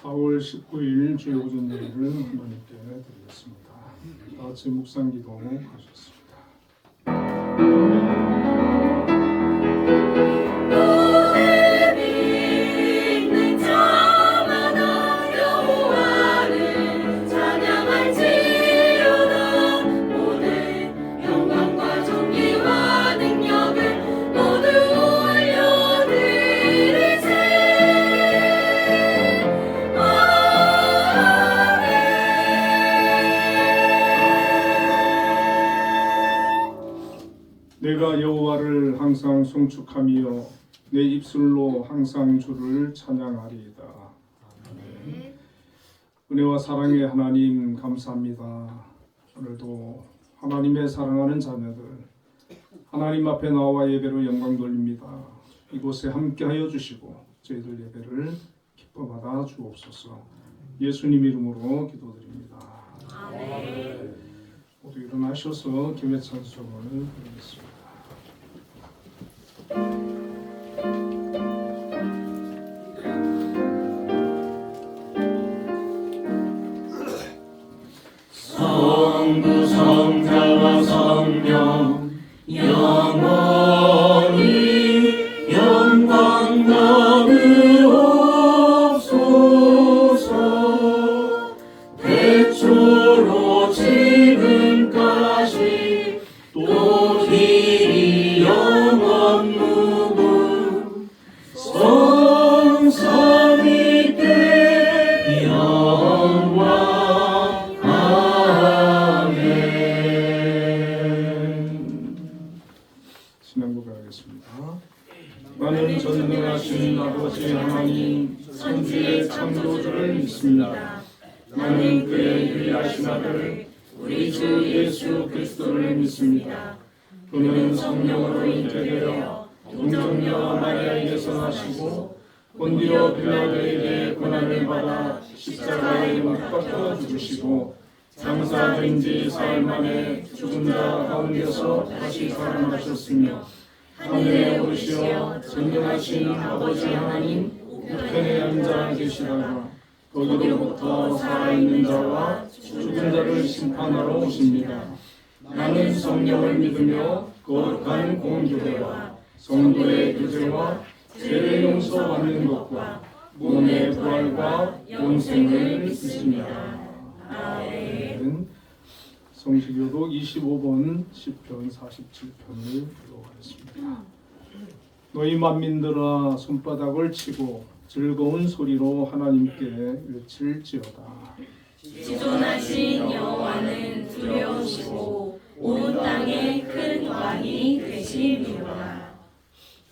4월 19일 주일 오전 예배를 하나님께 드리겠습니다. 다 같이 묵상기도 하셨습니다. 내가 여호와를 항상 송축하며 내 입술로 항상 주를 찬양하리이다. 아멘. 은혜와 사랑의 하나님 감사합니다. 오늘도 하나님의 사랑하는 자녀들 하나님 앞에 나와 예배로 영광 돌립니다. 이곳에 함께하여 주시고 저희들 예배를 기뻐 받아 주옵소서. 예수님 이름으로 기도드립니다. 아멘. 모두 일어나셔서 교회 찬송을 부르겠습니다. 성부 성자와 성령 영원히 영광 받으옵소서. 태초로 지금까지 또 길이 영원 무궁 성삼위께 영광. 신앙 고백하겠습니다. 나는 전능하신 아버지 하나님 천지의 창조주를 믿습니다. 나는 그의 유일하신 아들 우리 주 예수 그리스도를 믿습니다. 그는 성령으로 잉태되어 동정녀 마리아에게서 나시고 본디오 빌라도에게 고난을 받아 십자가에 못 박혀 죽으시고 장사된 지 사흘 만에 죽은 자 가운데서 다시 살아나셨으며 하늘에 오르시어 전능하신 아버지 하나님 우편에 앉아 계시다가 거기로부터 살아있는 자와 죽은 자를 심판하러 오십니다. 나는 성령을 믿으며 거룩한 공교회와 성도의 교제와 죄를 용서받는 것과 몸의 부활과 영생을 믿습니다. 아멘. 성시교독 25번 시편 47편을 기도하겠습니다. 너희 만민들아 손바닥을 치고 즐거운 소리로 하나님께 외칠지어다. 지존하신 여호와는 두려우시고 온 땅의 큰 왕이 되심이로다.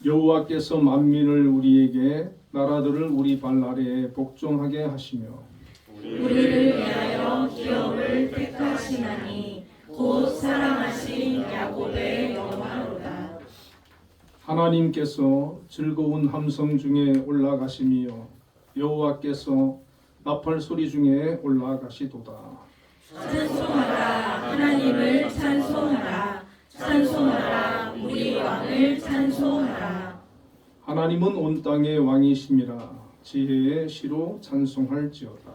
여호와께서 만민을 우리에게 나라들을 우리 발 아래에 복종하게 하시며 우리를 위하여 기업을 택하시나니 곧 사랑하신 야곱의 영화로다. 하나님께서 즐거운 함성 중에 올라가시며 여호와께서 나팔 소리 중에 올라가시도다. 찬송하라 하나님을 찬송하라. 찬송하라 우리 왕을 찬송하라. 하나님은 온 땅의 왕이심이라 지혜의 시로 찬송할지어다.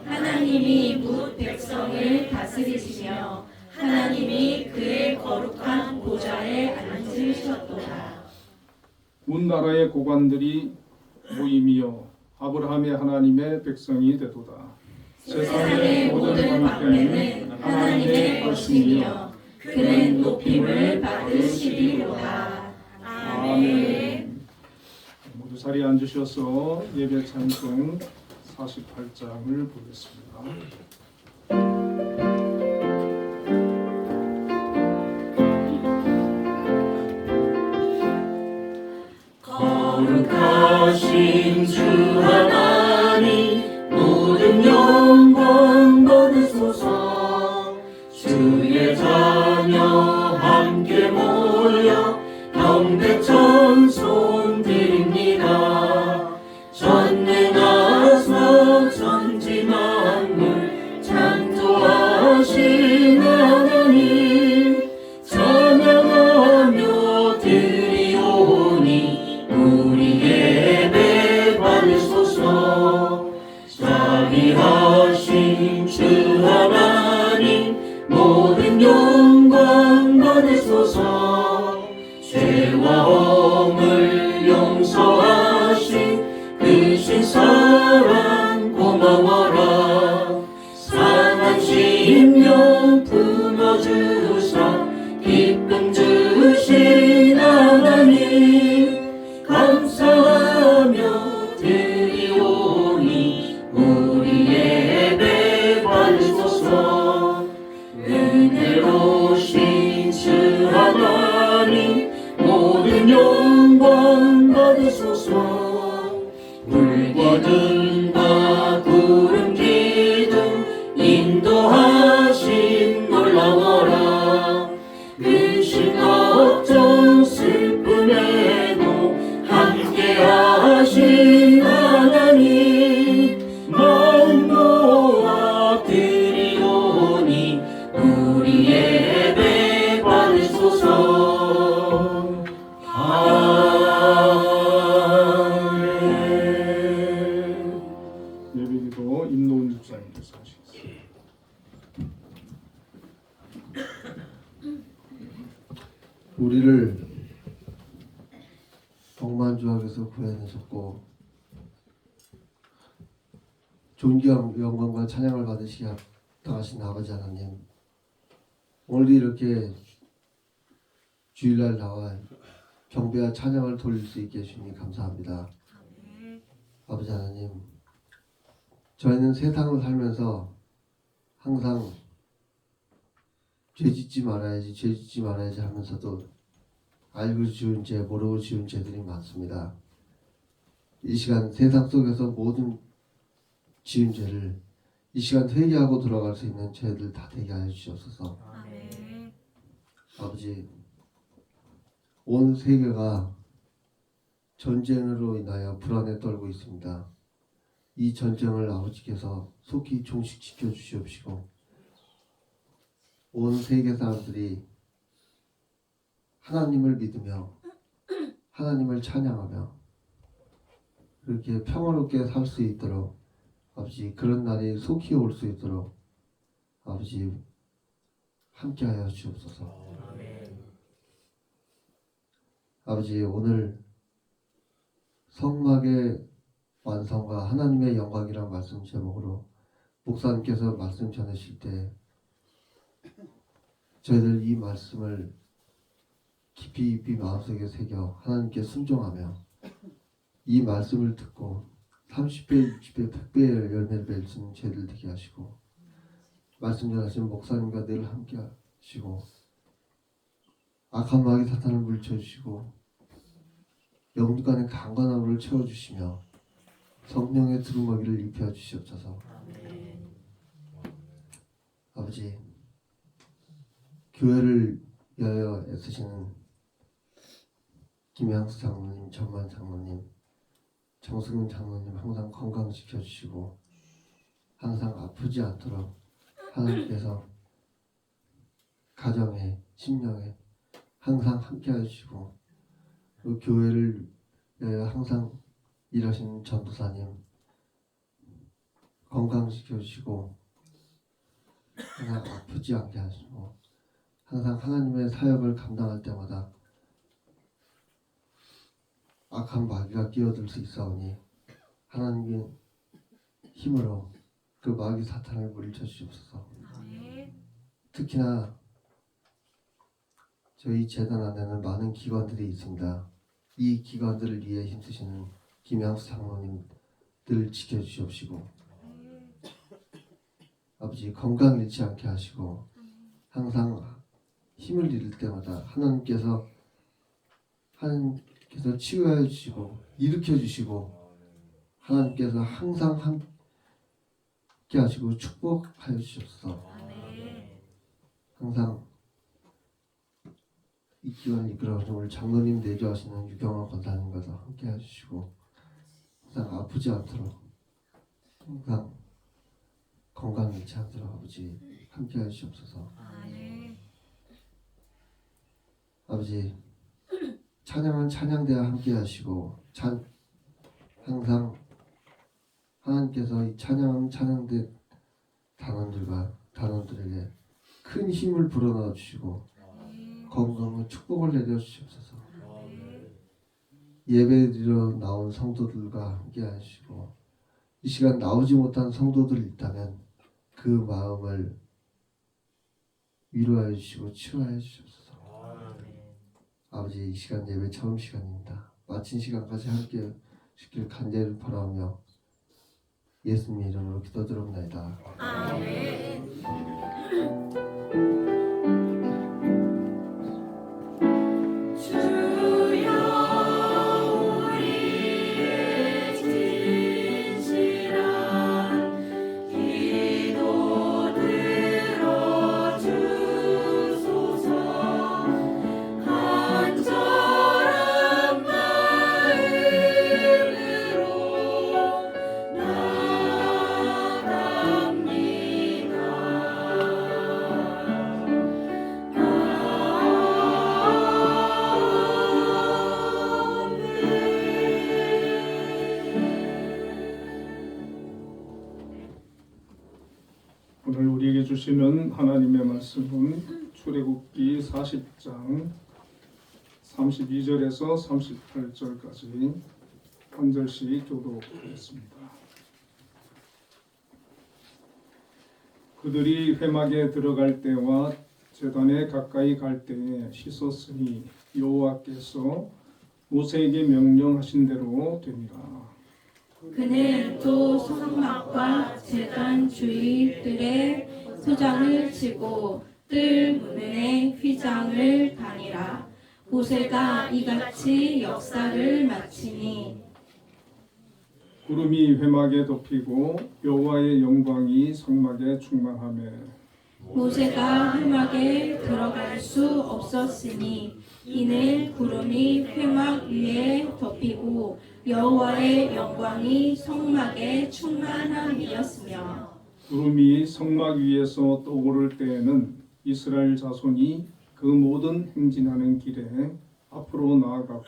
하나님이 뭇 백성을 다스리시며 하나님이 그의 거룩한 보좌에 앉으셨도다. 온 나라의 고관들이 모임이여 아브라함의 하나님의 백성이 되도다. 세상의 모든 방패는 하나님의 것이며 그는 높임을 받으시리로다. 아멘. 모두 자리에 앉으셔서 예배 찬송 48장을 보겠습니다. 거룩하신 주 하나님 모든 영광 받으소서. 주의 자녀 함께 모여 영대천송 드립니다. 전능하사 천지 만물 창조하신 하나님 찬양하며 드리오니 우리 예배 받으소서. 사랑 고마워라. 상한 심령 품어주사 기쁨 주신 하나님 감사하며 드리오니 우리 예배 받으소서. 은혜로우신 주 하나님 모든 영광 받으소서. 물과 등과 구름 기둥 인도하신 놀라워라. 근심 걱정 슬픔에도 함께하신 하나님 마음 모아 드리오니 우리 예배 받으소서. 아멘. 예배기도 임노은 집사님께서 하시겠습니다. 우리를 억만주악에서 구해내셨고 존귀한 영광과 찬양을 받으시게 합당하신 아버지 하나님, 오늘 이렇게 주일날 나와 경배와 찬양을 돌릴 수 있게 해주니 감사합니다. 아버지 하나님, 저희는 세상을 살면서 항상 죄짓지 말아야지 하면서도 알고 지은 죄, 모르고 지은 죄들이 많습니다. 이 시간 세상 속에서 모든 지은 죄를 이 시간 회개하고 돌아갈 수 있는 죄들 다 되게 하여 주시옵소서. 아버지, 온 세계가 전쟁으로 인하여 불안에 떨고 있습니다. 이 전쟁을 아버지께서 속히 종식시켜 주시옵시고 온 세계 사람들이 하나님을 믿으며 하나님을 찬양하며 그렇게 평화롭게 살 수 있도록 아버지, 그런 날이 속히 올 수 있도록 아버지 함께하여 주옵소서. 아버지, 오늘 성막의 완성과 하나님의 영광이란 말씀 제목으로 목사님께서 말씀 전하실 때 저희들 이 말씀을 깊이 마음속에 새겨 하나님께 순종하며 이 말씀을 듣고 30배, 60배, 100배의 열매를 맺을 수 있는 죄를 되게 하시고 말씀 전하시는 목사님과 늘 함께 하시고 악한 마귀 사탄을 물리쳐주시고 영육간의 강건함을 채워주시며 성령의 두루마기를 입혀 주시옵소서. 아버지, 교회를 위하여 애쓰시는 김양수 장로님, 전만 장로님, 정승훈 장로님 항상 건강시켜주시고 항상 아프지 않도록 하나님께서 가정에, 심령에 항상 함께해 주시고 그 교회를 위하여 항상 일하시는 전도사님 건강시켜주시고 항상 아프지 않게 하시고 항상 하나님의 사역을 감당할 때마다 악한 마귀가 끼어들 수 있사오니 하나님의 힘으로 그 마귀 사탄을 물리쳐 주시옵소서. 특히나 저희 재단 안에는 많은 기관들이 있습니다. 이 기관들을 위해 힘쓰시는 김양수 장로님 늘 지켜주시옵시고 아버지 건강 잃지 않게 하시고 항상 힘을 잃을 때마다 하나님께서 치유하여 주시고 일으켜 주시고 하나님께서 항상 함께 하시고 축복하여 주셔서 항상 이 기관을 이끌어가시는 우리 장로님 내조하시는 유경화 권사님과도 함께 해주시고 항상 아프지 않도록 항상 건강 잃지 않도록 아버지 함께 해주시옵소서. 아버지, 찬양은 찬양대와 함께 하시고 항상 하나님께서 이 찬양은 찬양대 단원들에게 큰 힘을 불어넣어 주시고 건강과 축복을 내려 주시옵소서. 예배드리러 나온 성도들과 함께 하시고 이 시간 나오지 못한 성도들이 있다면 그 마음을 위로하여 주시고 치유하여 주시옵소서. 아버지, 이 시간 예배 처음 시간입니다. 마친 시간까지 함께 주길 간절히 바라오며 예수님 이름으로 기도드립니다. 주여 우리의 진실한 기도 들어주소서. 간절한 마음으로 오늘 우리에게 주시는 하나님의 말씀은 출애굽기 40장 32절에서 38절까지 한 절씩 교독하겠습니다. 그들이 회막에 들어갈 때와 제단에 가까이 갈 때에 씻었으니 여호와께서 모세에게 명령하신 대로 되니라. 그는 또 성막과 제단 주위 뜰에 소장을 치고 뜰 문에 휘장을 다니라. 모세가 이같이 역사를 마치니 구름이 회막에 덮이고 여호와의 영광이 성막에 충만하며 모세가 회막에 들어갈 수 없었으니 이는 구름이 회막 위에 덮이고 여호와의 영광이 성막에 충만함이었으며 구름이 성막 위에서 떠오를 때에는 이스라엘 자손이 그 모든 행진하는 길에 앞으로 나아갔고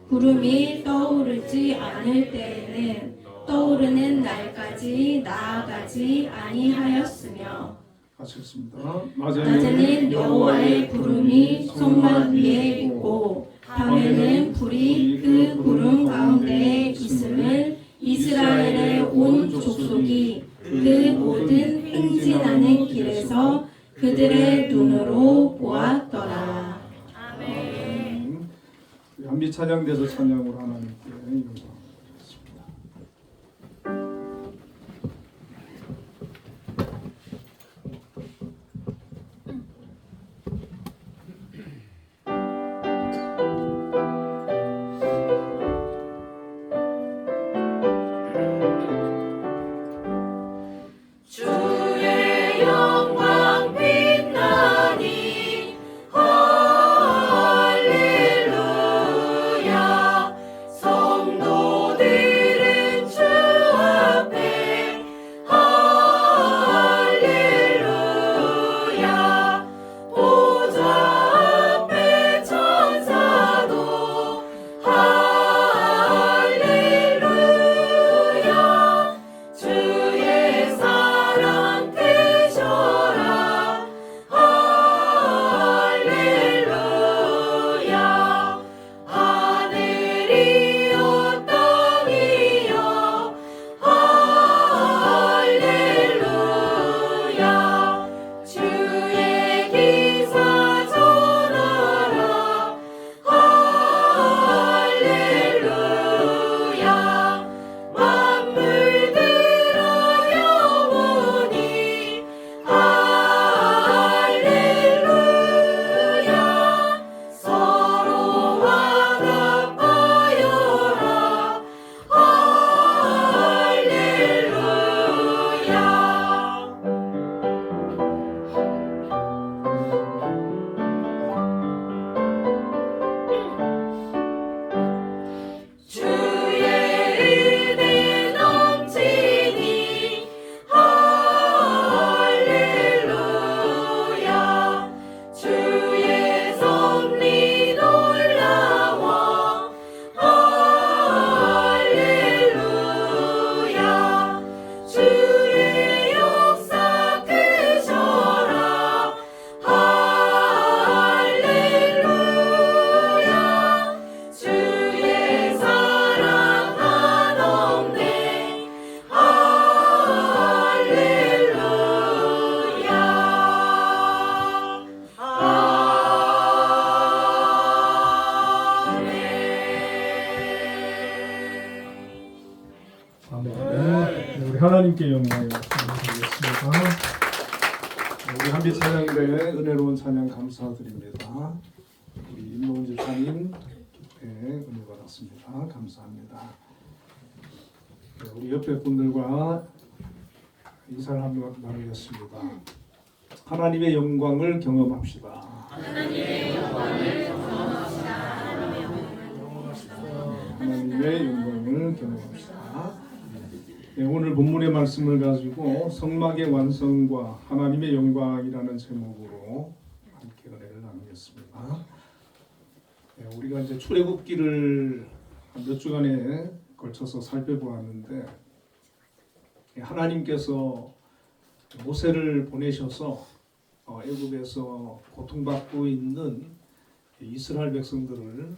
구름이 떠오르지 않을 때에는 떠오르는 날까지 나아가지 아니하였으며 하셨습니다. 낮에는 여호와의 구름이 성막 위에 있고 밤에는 불이 그 구름 가운데에 있음을 이스라엘의 온 족속이 그 모든 행진하는 길에서 그들의 눈으로 보았더라. 아멘. 한비 찬양돼서 찬양으로 하나님께 영광을 드리겠습니다. 주의 영광 빛나니 할렐루야. 성도들은 주 앞에 할렐루야. 보좌 앞에 천사도 할렐루야. 아멘. 네, 우리 하나님께 영광을 드리겠습니다. 우리 한빛 찬양대 은혜로운 찬양 감사드립니다. 우리 임노은 집사님 기쁘게 은혜 받았습니다. 감사합니다. 네, 우리 옆에 분들과 인사를 한번 나누겠습니다. 하나님의 영광을 경험합시다. 하나님의 영광을 경험합시다. 하나님의 영광을 경험합시다. 네, 오늘 본문의 말씀을 가지고 성막의 완성과 하나님의 영광이라는 제목으로 함께 은혜를 나누겠습니다. 네, 우리가 이제 출애굽기를 몇 주간에 걸쳐서 살펴보았는데 하나님께서 모세를 보내셔서 애굽에서 고통받고 있는 이스라엘 백성들을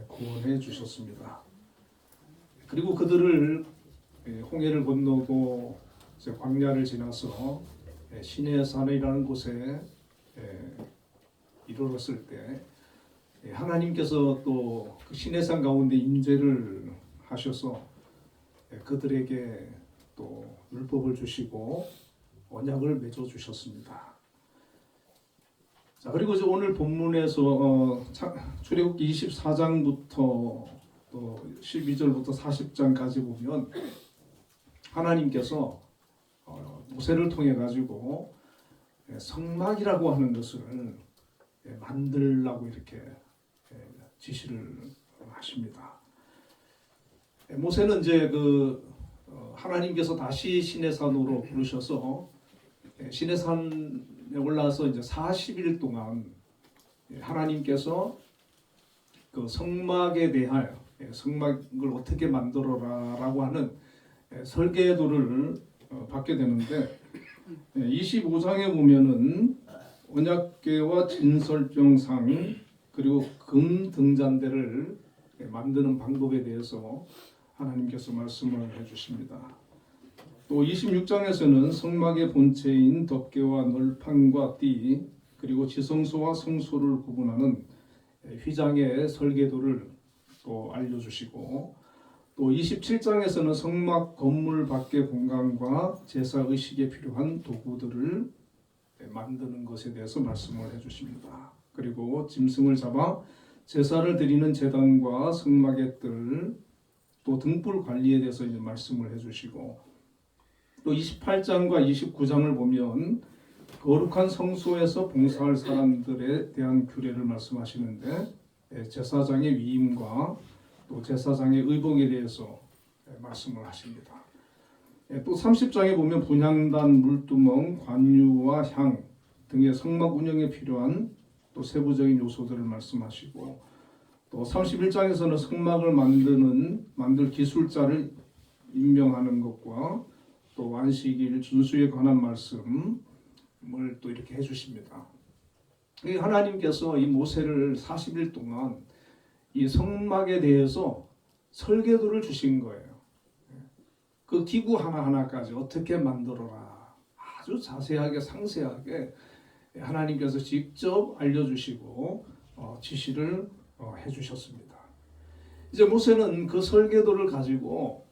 구원해 주셨습니다. 그리고 그들을 홍해를 건너고 이제 광야를 지나서 시내산이라는 곳에 이르렀을 때 하나님께서 또 그 시내산 가운데 임재를 하셔서 그들에게 또 율법을 주시고 언약을 맺어 주셨습니다. 자, 그리고 이제 오늘 본문에서 출애굽기 24장부터 또 12절부터 40장까지 보면 하나님께서 모세를 통해 가지고 성막이라고 하는 것을 만들라고 이렇게 지시를 하십니다. 모세는 이제 하나님께서 다시 시내산으로 부르셔서 시내산에 올라서 이제 40일 동안 하나님께서 그 성막에 대하여 성막을 어떻게 만들어라라고 하는 설계도를 받게 되는데 25장에 보면은 언약궤와 진설병상 그리고 금 등잔대를 만드는 방법에 대해서 하나님께서 말씀을 해주십니다. 또 26장에서는 성막의 본체인 덮개와 널판과 띠 그리고 지성소와 성소를 구분하는 휘장의 설계도를 또 알려주시고 또 27장에서는 성막 건물 밖의 공간과 제사 의식에 필요한 도구들을 만드는 것에 대해서 말씀을 해주십니다. 그리고 짐승을 잡아 제사를 드리는 제단과 성막의 뜰, 또 등불 관리에 대해서 이제 말씀을 해주시고 또 28장과 29장을 보면 거룩한 성소에서 봉사할 사람들에 대한 규례를 말씀하시는데 제사장의 위임과 또 제사장의 의복에 대해서 말씀을 하십니다. 또 30장에 보면 분향단, 물두멍, 관유와 향 등의 성막 운영에 필요한 또 세부적인 요소들을 말씀하시고 또 31장에서는 성막을 만들 기술자를 임명하는 것과 또 안식일 준수에 관한 말씀을 또 이렇게 해주십니다. 하나님께서 이 모세를 40일 동안 이 성막에 대해서 설계도를 주신 거예요. 그 기구 하나하나까지 어떻게 만들어라 아주 자세하게 상세하게 하나님께서 직접 알려주시고 지시를 해주셨습니다. 이제 모세는 그 설계도를 가지고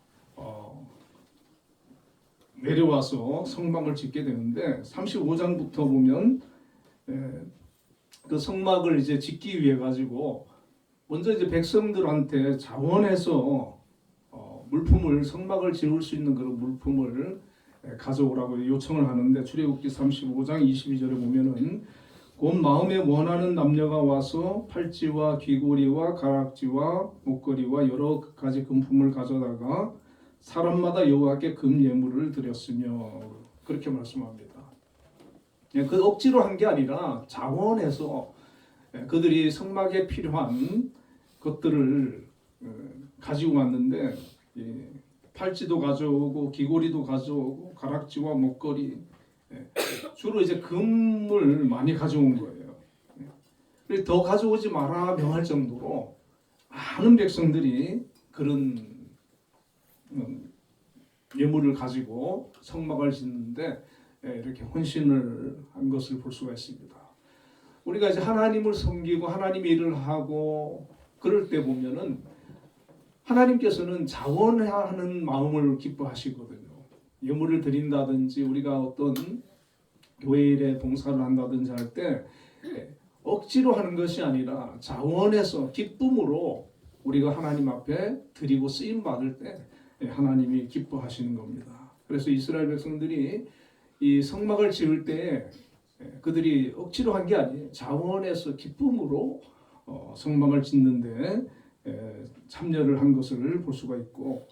내려와서 성막을 짓게 되는데 35장부터 보면 그 성막을 이제 짓기 위해 가지고 먼저 이제 백성들한테 자원해서 물품을 성막을 지을 수 있는 그런 물품을 가져오라고 요청을 하는데 출애굽기 35장 22절에 보면은 곧 마음에 원하는 남녀가 와서 팔찌와 귀고리와 가락지와 목걸이와 여러 가지 금품을 가져다가 사람마다 여호와께 금 예물을 드렸으며 그렇게 말씀합니다. 그 억지로 한 게 아니라 자원해서 그들이 성막에 필요한 것들을 가지고 왔는데 팔찌도 가져오고 귀고리도 가져오고 가락지와 목걸이 주로 이제 금을 많이 가져온 거예요. 더 가져오지 마라 명할 정도로 많은 백성들이 그런 예물을 가지고 성막을 짓는데 이렇게 헌신을 한 것을 볼 수가 있습니다. 우리가 이제 하나님을 섬기고 하나님의 일을 하고 그럴 때 보면은 하나님께서는 자원하는 마음을 기뻐하시거든요. 예물을 드린다든지 우리가 어떤 교회 일에 봉사를 한다든지 할 때 억지로 하는 것이 아니라 자원해서 기쁨으로 우리가 하나님 앞에 드리고 쓰임 받을 때 하나님이 기뻐하시는 겁니다. 그래서 이스라엘 백성들이 이 성막을 지을 때 그들이 억지로 한 게 아니에요. 자원해서 기쁨으로 성막을 짓는데 참여를 한 것을 볼 수가 있고,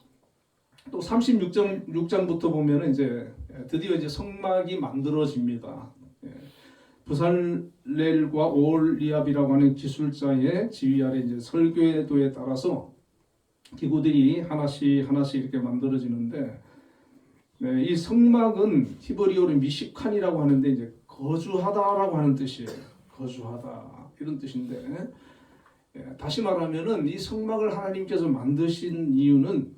또 36장부터 보면은 이제 드디어 이제 성막이 만들어집니다. 부살렐과 오홀리압이라고 하는 기술자의 지휘 아래 이제 설계도에 따라서 기구들이 하나씩 이렇게 만들어지는데, 이 성막은 히브리어로 미식칸이라고 하는데 이제 거주하다라고 하는 뜻이에요. 거주하다 이런 뜻인데, 다시 말하면은 이 성막을 하나님께서 만드신 이유는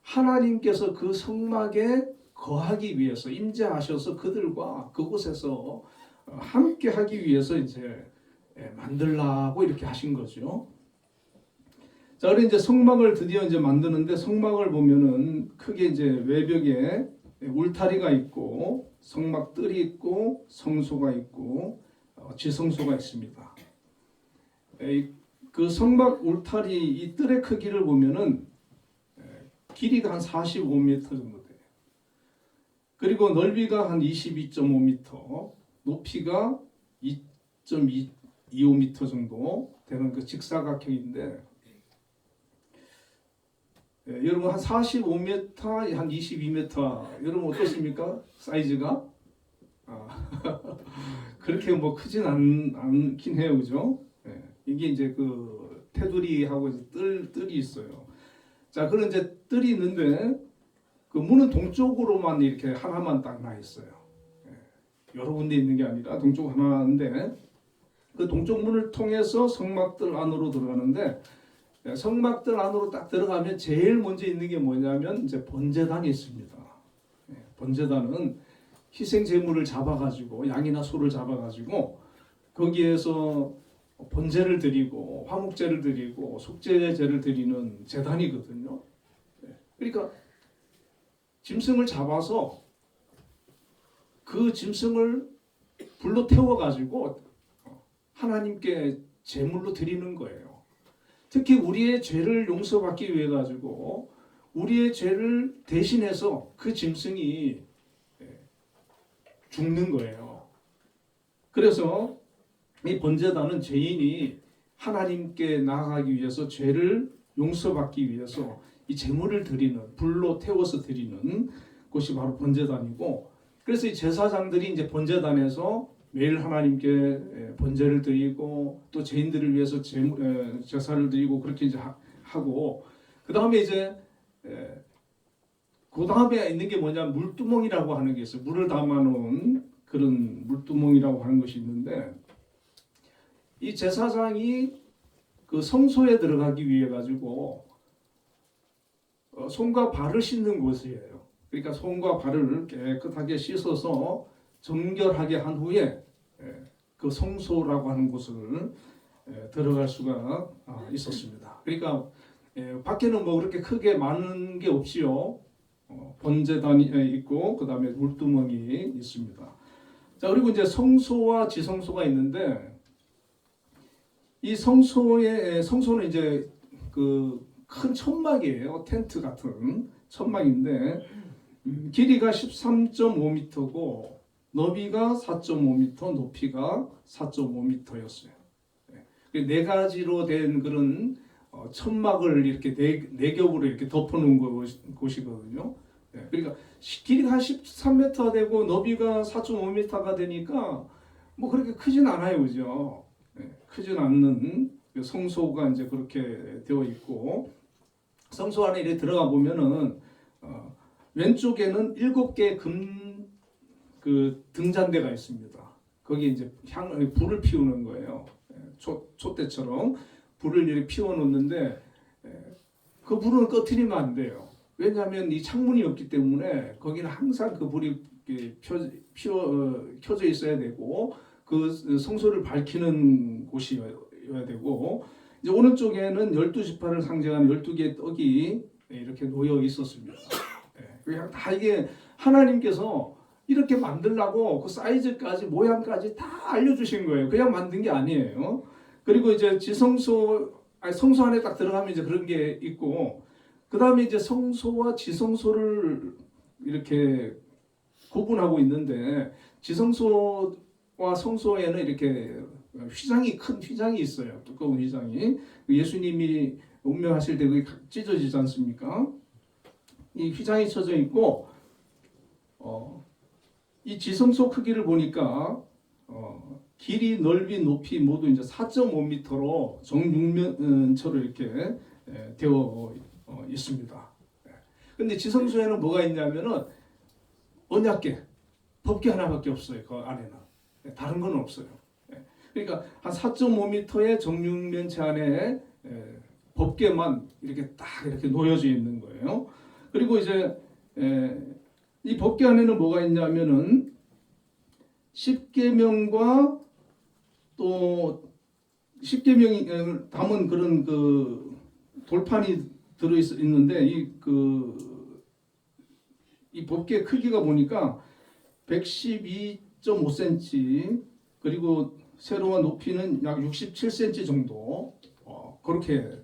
하나님께서 그 성막에 거하기 위해서 임재하셔서 그들과 그곳에서 함께 하기 위해서 이제 만들라고 이렇게 하신 거죠. 자, 그리고 이제 성막을 드디어 이제 만드는데, 성막을 보면은 크게 이제 외벽에 울타리가 있고 성막 뜰이 있고 성소가 있고 지성소가 있습니다. 그 성막 울타리 이 뜰의 크기를 보면은 길이가 한 45m 정도 돼요. 그리고 넓이가 한 22.5m, 높이가 2.25m 정도 되는 그 직사각형인데, 여러분 한 45m, 한 22m, 여러분 어떻습니까? 사이즈가? 그렇게 뭐 크진 않긴 해요, 그죠? 이게 이제 그 테두리하고 이제 뜰이 있어요. 자, 그런 이제 뜰이 있는데 그 문은 동쪽으로만 이렇게 하나만 딱 나 있어요. 여러 군데 있는 게 아니라 동쪽 하나인데, 그 동쪽 문을 통해서 성막들 안으로 들어가는데, 성막들 안으로 딱 들어가면 제일 먼저 있는 게 뭐냐면 이제 번제단이 있습니다. 번제단은 희생 제물을 잡아가지고 양이나 소를 잡아가지고 거기에서 번제를 드리고 화목제를 드리고 속죄제를 드리는 제단이거든요. 그러니까 짐승을 잡아서 그 짐승을 불로 태워가지고 하나님께 제물로 드리는 거예요. 특히 우리의 죄를 용서받기 위해 가지고 우리의 죄를 대신해서 그 짐승이 죽는 거예요. 그래서 이 번제단은 죄인이 하나님께 나아가기 위해서 죄를 용서받기 위해서 이 제물을 드리는, 불로 태워서 드리는 곳이 바로 번제단이고, 그래서 이 제사장들이 이제 번제단에서 매일 하나님께 번제를 드리고 또 죄인들을 위해서 제사를 드리고 그렇게 이제 하고, 그 다음에 이제 그 다음에 있는 게 뭐냐, 물두멍이라고 하는 게 있어요. 물을 담아놓은 그런 물두멍이라고 하는 것이 있는데, 이 제사장이 그 성소에 들어가기 위해 가지고 손과 발을 씻는 곳이에요. 그러니까 손과 발을 깨끗하게 씻어서 정결하게 한 후에 그 성소라고 하는 곳을 들어갈 수가 있었습니다. 그러니까 밖에는 뭐 그렇게 크게 많은 게 없이요, 번제단이 있고 그 다음에 물두멍이 있습니다. 자, 그리고 이제 성소와 지성소가 있는데, 이 성소는 이제 그 큰 천막이에요. 텐트 같은 천막인데, 길이가 13.5m고 너비가 4.5m, 높이가 4.5m였어요. 네 가지로 된 그런 천막을 이렇게 네 겹으로 이렇게 덮어놓은 곳이거든요. 그러니까 길이가 한 13m 되고 너비가 4.5m가 되니까 뭐 그렇게 크진 않아요, 그죠? 크진 않는 성소가 이제 그렇게 되어 있고, 성소 안에 이렇게 들어가 보면은 왼쪽에는 7개의 그 등잔대가 있습니다. 거기에 이제 불을 피우는 거예요. 촛대처럼 불을 이렇게 피워 놓는데, 그 불은 꺼트리면 안 돼요. 왜냐하면 이 창문이 없기 때문에 거기는 항상 그 불이 켜져 있어야 되고, 그 성소를 밝히는 곳이어야 되고, 이제 오른쪽에는 12지파를 상징하는 12개의 떡이 이렇게 놓여 있었습니다. 그냥 다 이게 하나님께서 이렇게 만들라고 그 사이즈까지 모양까지 다 알려주신 거예요. 그냥 만든 게 아니에요. 그리고 이제 성소 안에 딱 들어가면 이제 그런 게 있고, 그 다음에 이제 성소와 지성소를 이렇게 구분하고 있는데, 지성소와 성소에는 이렇게 큰 휘장이 있어요. 두꺼운 휘장이. 예수님이 운명하실 때 그게 찢어지지 않습니까? 이 휘장이 쳐져 있고, 이 지성소 크기를 보니까 길이, 넓이, 높이 모두 이제 4.5m로 정육면처로 이렇게 되어 있습니다. 근데 지성소에는 뭐가 있냐면은 언약궤, 법궤 하나밖에 없어요. 그 안에는 다른 건 없어요. 그러니까 한 4.5m의 정육면체 안에 법궤만 이렇게 딱 이렇게 놓여져 있는 거예요. 그리고 이제 이 법궤 안에는 뭐가 있냐면은 십계명과 또 십계명이 담은 그런 그 돌판이 들어 있는데 이 법궤 크기가 보니까 112.5cm, 그리고 세로와 높이는 약 67cm 정도. 그렇게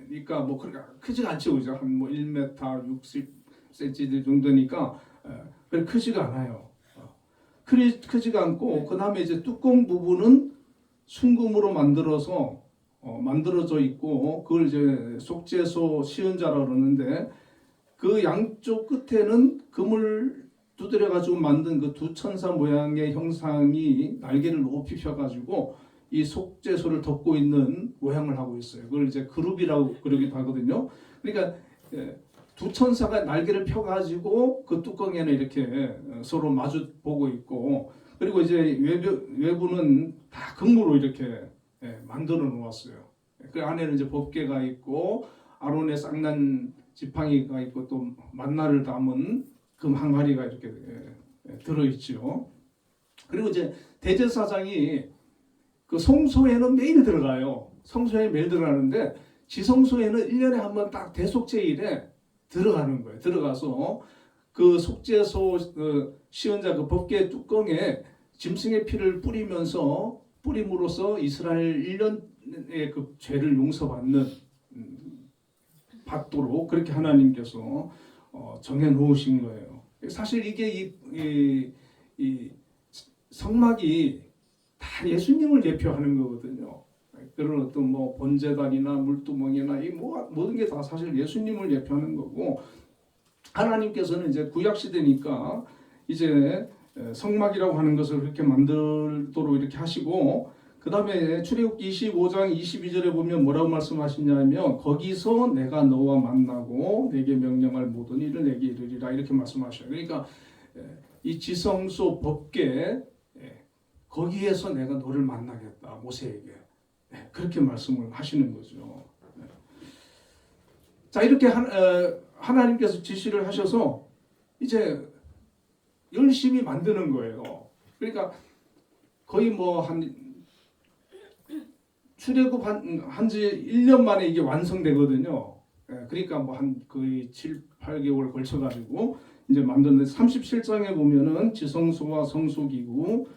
그러니까 뭐 크지가 않죠, 그죠? 한 뭐 1m 60cm 정도니까 그렇게 크지가 않아요. 크지가 않고, 그 다음에 이제 뚜껑 부분은 순금으로 만들어져 있고, 그걸 이제 속죄소 시은자라고 그러는데, 그 양쪽 끝에는 금을 두드려 가지고 만든 그 두 천사 모양의 형상이 날개를 높이 펴가지고 이 속죄소를 덮고 있는 모양을 하고 있어요. 그걸 이제 그룹이라고 그러기도 하거든요. 그러니까 두 천사가 날개를 펴가지고 그 뚜껑에는 이렇게 서로 마주 보고 있고, 그리고 이제 외부는 다 금으로 이렇게 만들어 놓았어요. 그 안에는 이제 법궤가 있고 아론의 쌍난 지팡이가 있고 또 만나를 담은 금 항아리가 이렇게 들어있죠. 그리고 이제 대제사장이 그 성소에는 매일 들어가요. 성소에 매일 들어가는데 지성소에는 1년에 한 번 딱 대속죄일에 들어가는 거예요. 들어가서 그 속죄소 시은자 그 법궤 뚜껑에 짐승의 피를 뿌림으로써 이스라엘 1년의 그 죄를 용서받는 받도록 그렇게 하나님께서 정해 놓으신 거예요. 사실 이게 이 성막이 다 예수님을 대표하는 거거든요. 그런 어떤 뭐 번제단이나 물두멍이나 이 모든 게 다 사실 예수님을 대표하는 거고, 하나님께서는 이제 구약 시대니까 이제 성막이라고 하는 것을 그렇게 만들도록 이렇게 하시고, 그 다음에 출애굽기 25장 22절에 보면 뭐라고 말씀하시냐면, 거기서 내가 너와 만나고 내게 명령할 모든 일을 내게 이르리라, 이렇게 말씀하셔요. 그러니까 이 지성소 법궤, 거기에서 내가 너를 만나겠다, 모세에게. 그렇게 말씀을 하시는 거죠. 자, 이렇게 하나님께서 지시를 하셔서 이제 열심히 만드는 거예요. 그러니까 거의 뭐 출애굽 한지 1년 만에 이게 완성되거든요. 그러니까 뭐 한 거의 7, 8개월 걸쳐 가지고 이제 만드는데, 37장에 보면은 지성소와 성소기구,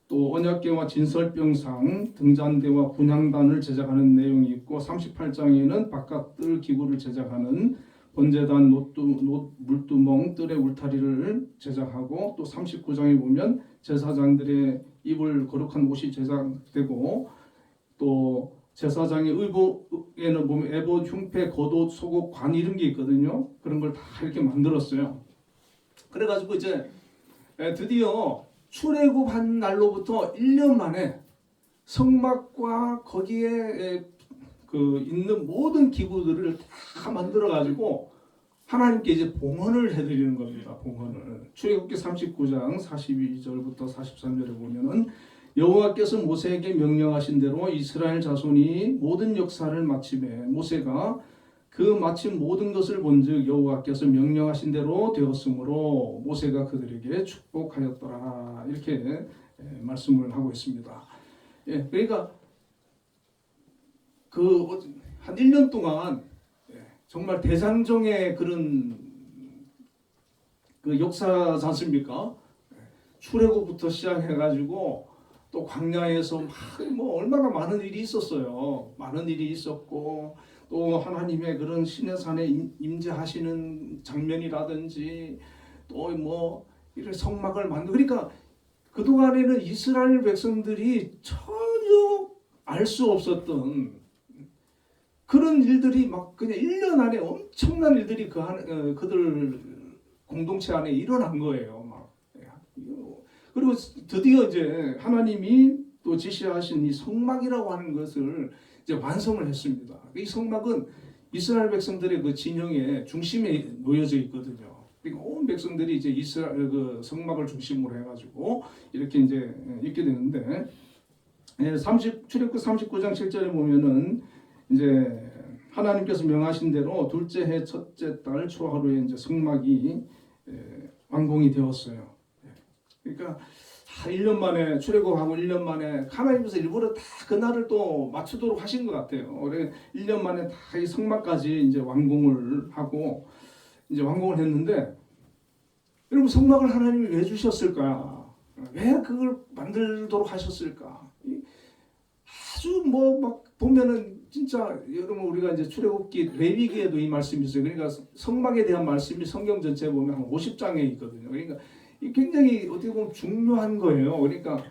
또 언약궤와 진설병상, 등잔대와 분향단을 제작하는 내용이 있고, 38장에는 바깥 뜰 기구를 제작하는 번제단, 물두멍, 뜰의 울타리를 제작하고, 또 39장에 보면 제사장들의 입을 거룩한 옷이 제작되고, 또 제사장의 의복에는 보면 에봇, 흉패, 겉옷, 속옷, 관 이런 게 있거든요. 그런 걸 다 이렇게 만들었어요. 그래가지고 이제 드디어 출애굽한 날로부터 1년 만에 성막과 거기에 있는 모든 기구들을 다 만들어 가지고 하나님께 이제 봉헌을 해드리는 겁니다. 봉헌을. 출애굽기 39장 42절부터 43절에 보면은, 여호와께서 모세에게 명령하신 대로 이스라엘 자손이 모든 역사를 마침에 모세가 그 마침 모든 것을 본즉 여호와께서 명령하신 대로 되었으므로 모세가 그들에게 축복하였더라, 이렇게 말씀을 하고 있습니다. 그러니까 한 1년 동안 정말 대장정의 그런 그 역사지 않습니까? 출애굽부터 시작해가지고 또 광야에서 뭐 얼마나 많은 일이 있었어요. 많은 일이 있었고 또 하나님의 그런 신의 산에 임재하시는 장면이라든지 또 뭐 이런 성막을 만들고 그러니까 그 동안에는 이스라엘 백성들이 전혀 알 수 없었던 그런 일들이 막 그냥 1년 안에 엄청난 일들이 그들 공동체 안에 일어난 거예요. 막. 그리고 드디어 이제 하나님이 또 지시하신 이 성막이라고 하는 것을 이제 완성을 했습니다. 이 성막은 이스라엘 백성들의 그 진영의 중심에 놓여져 있거든요. 그러니까 온 백성들이 이제 이스라엘 그 성막을 중심으로 해가지고 이렇게 이제 있게 되는데 출애굽기 39장 7절에 보면은 이제 하나님께서 명하신 대로 둘째 해 첫째 달 초하루에 이제 성막이 완공이 되었어요. 그러니까 1년 만에 출애굽하고 1년 만에 하나님께서 일부러 다 그날을 또 맞추도록 하신 것 같아요. 그래 1년 만에 다 이 성막까지 이제 완공을 하고 이제 완공을 했는데 여러분 성막을 하나님이 왜 주셨을까? 왜 그걸 만들도록 하셨을까? 아주 뭐 막 보면은 진짜 여러분 우리가 이제 출애굽기 레위기에도 이 말씀이 있어요. 그러니까 성막에 대한 말씀이 성경 전체에 보면 한 50장에 있거든요. 그러니까 굉장히 어떻게 보면 중요한 거예요. 그러니까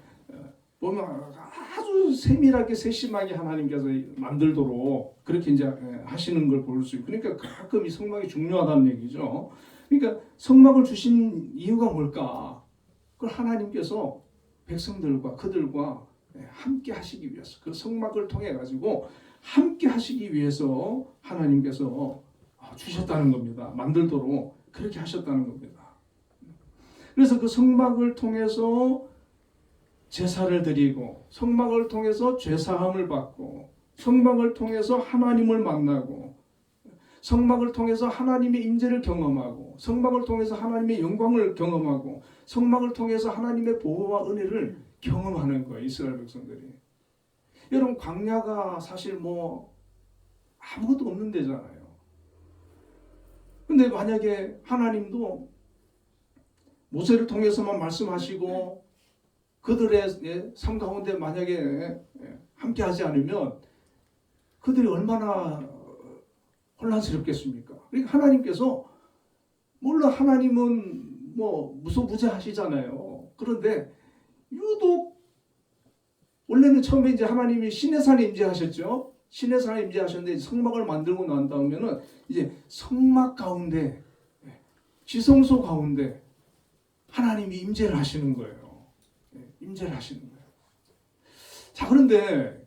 보면 아주 세밀하게 세심하게 하나님께서 만들도록 그렇게 이제 하시는 걸 볼 수 있고 그러니까 가끔 이 성막이 중요하다는 얘기죠. 그러니까 성막을 주신 이유가 뭘까? 그걸 하나님께서 백성들과 그들과 함께 하시기 위해서 그 성막을 통해 가지고 함께 하시기 위해서 하나님께서 주셨다는 겁니다. 만들도록 그렇게 하셨다는 겁니다. 그래서 그 성막을 통해서 제사를 드리고 성막을 통해서 죄사함을 받고 성막을 통해서 하나님을 만나고 성막을 통해서 하나님의 임재를 경험하고 성막을 통해서 하나님의 영광을 경험하고 성막을 통해서 하나님의 보호와 은혜를 경험하는 거예요. 이스라엘 백성들이. 여러분 광야가 사실 뭐 아무것도 없는 데잖아요. 근데 만약에 하나님도 모세를 통해서만 말씀하시고 그들의 삶 가운데 만약에 함께 하지 않으면 그들이 얼마나 혼란스럽겠습니까? 그러니까 하나님께서 물론 하나님은 뭐 무소부재하시잖아요. 그런데 유독 원래는 처음에 이제 하나님이 시내산에 임재하셨죠. 시내산에 임재하셨는데 성막을 만들고 난 다음에는 이제 성막 가운데 지성소 가운데 하나님이 임재를 하시는 거예요. 임재를 하시는 거예요. 자 그런데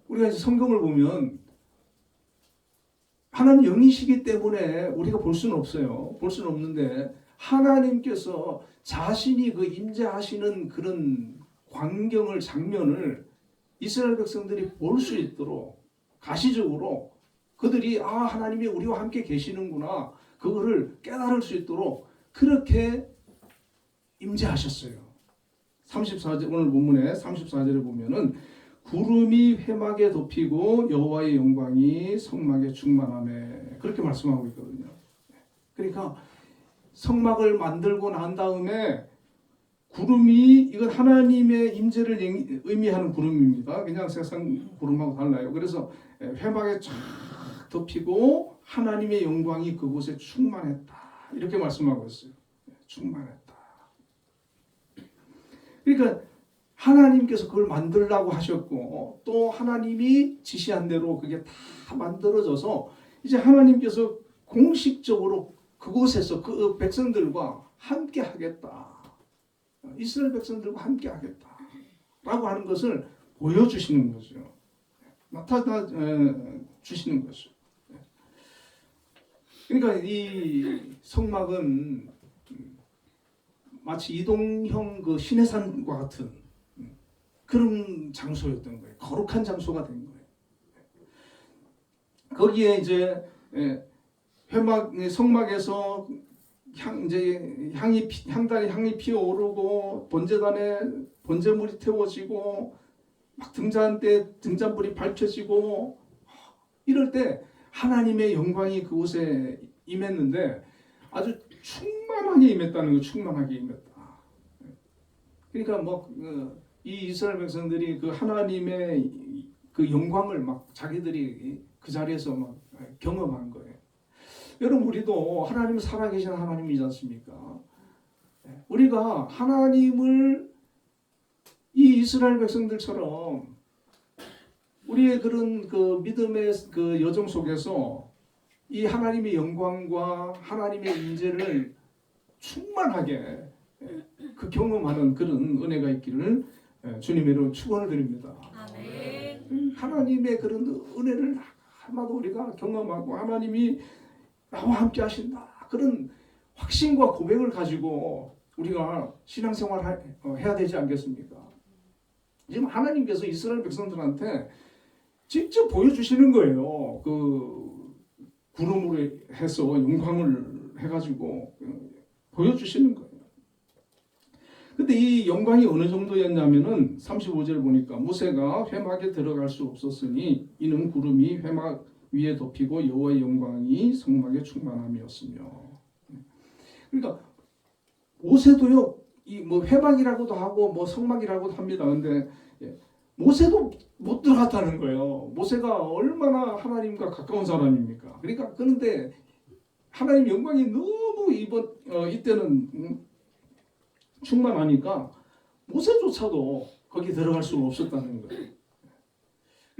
우리가 이제 성경을 보면 하나님 영이시기 때문에 우리가 볼 수는 없어요. 볼 수는 없는데 하나님께서 자신이 그 임재하시는 그런 광경을 장면을 이스라엘 백성들이 볼 수 있도록 가시적으로 그들이 하나님이 우리와 함께 계시는구나 그거를 깨달을 수 있도록 그렇게 임재하셨어요. 34절 오늘 본문에 34절에 보면은 구름이 회막에 덮이고 여호와의 영광이 성막에 충만하매 그렇게 말씀하고 있거든요. 그러니까 성막을 만들고 난 다음에 구름이 이건 하나님의 임재를 의미하는 구름입니다. 그냥 세상 구름하고 달라요. 그래서 회막에 쫙 덮이고 하나님의 영광이 그곳에 충만했다. 이렇게 말씀하고 있어요. 충만했다. 그러니까 하나님께서 그걸 만들라고 하셨고 또 하나님이 지시한 대로 그게 다 만들어져서 이제 하나님께서 공식적으로 그곳에서 그 백성들과 함께 하겠다. 이스라엘 백성들과 함께 하겠다. 라고 하는 것을 보여주시는 거죠. 나타나 주시는 거죠. 그러니까 이 성막은 마치 이동형 그 시내산과 같은 그런 장소였던 거예요. 거룩한 장소가 된 거예요. 거기에 이제 성막에서 향단에 향이 피어오르고 번제단에 번제물이 태워지고 막 등잔불이 밝혀지고 이럴 때 하나님의 영광이 그곳에 임했는데 아주 충만하게 임했다는 거, 충만하게 임했다. 그러니까 이 이스라엘 백성들이 그 하나님의 그 영광을 막 자기들이 그 자리에서 막 경험한 거예요. 여러분, 우리도 하나님 살아계신 하나님이지 않습니까? 우리가 하나님을 이 이스라엘 백성들처럼 우리의 그런 그 믿음의 그 여정 속에서 이 하나님의 영광과 하나님의 임재를 충만하게 그 경험하는 그런 은혜가 있기를 주님의 이름으로 축원을 드립니다. 아멘. 하나님의 그런 은혜를 하나도 우리가 경험하고 하나님이 나와 함께 하신다, 그런 확신과 고백을 가지고 우리가 신앙생활 해야 되지 않겠습니까? 지금 하나님께서 이스라엘 백성들한테 직접 보여주시는 거예요. 그 구름으로 해서 영광을 해가지고 보여주시는 거예요. 근데 이 영광이 어느 정도였냐면은 35절 보니까 모세가 회막에 들어갈 수 없었으니 이는 구름이 회막 위에 덮이고 여호와의 영광이 성막에 충만함이었으며. 그러니까 모세도요, 이 회막이라고도 하고 성막이라고도 합니다. 근데 모세도 못 들어갔다는 거예요. 모세가 얼마나 하나님과 가까운 사람입니까? 그러니까 그런데 하나님 영광이 너무 이때는 충만하니까 모세조차도 거기 들어갈 수가 없었다는 거예요.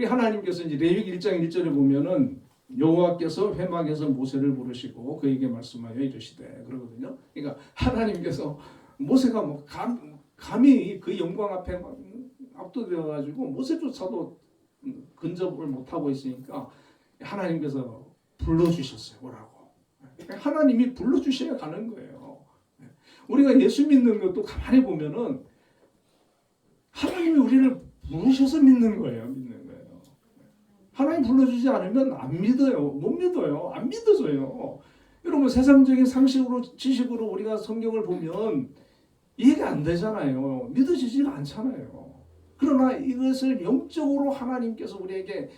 하나님께서 이제 레위기 1장 1절에 보면은 여호와께서 회막에서 모세를 부르시고 그에게 말씀하여 이르시되 그러거든요. 그러니까 하나님께서 모세가 감히 그 영광 앞에 압도되어 가지고 모세조차도 근접을 못 하고 있으니까 하나님께서 불러주셨어요. 뭐라고? 하나님이 불러주셔야 가는 거예요. 우리가 예수 믿는 것도 가만히 보면은 하나님이 우리를 부르셔서 믿는 거예요. 믿는 거예요. 하나님 불러주지 않으면 안 믿어요. 못 믿어요. 안 믿어져요. 여러분, 세상적인 상식으로 지식으로 우리가 성경을 보면 이해가 안 되잖아요. 믿어지지가 않잖아요. 그러나 이것을 영적으로 하나님께서 우리에게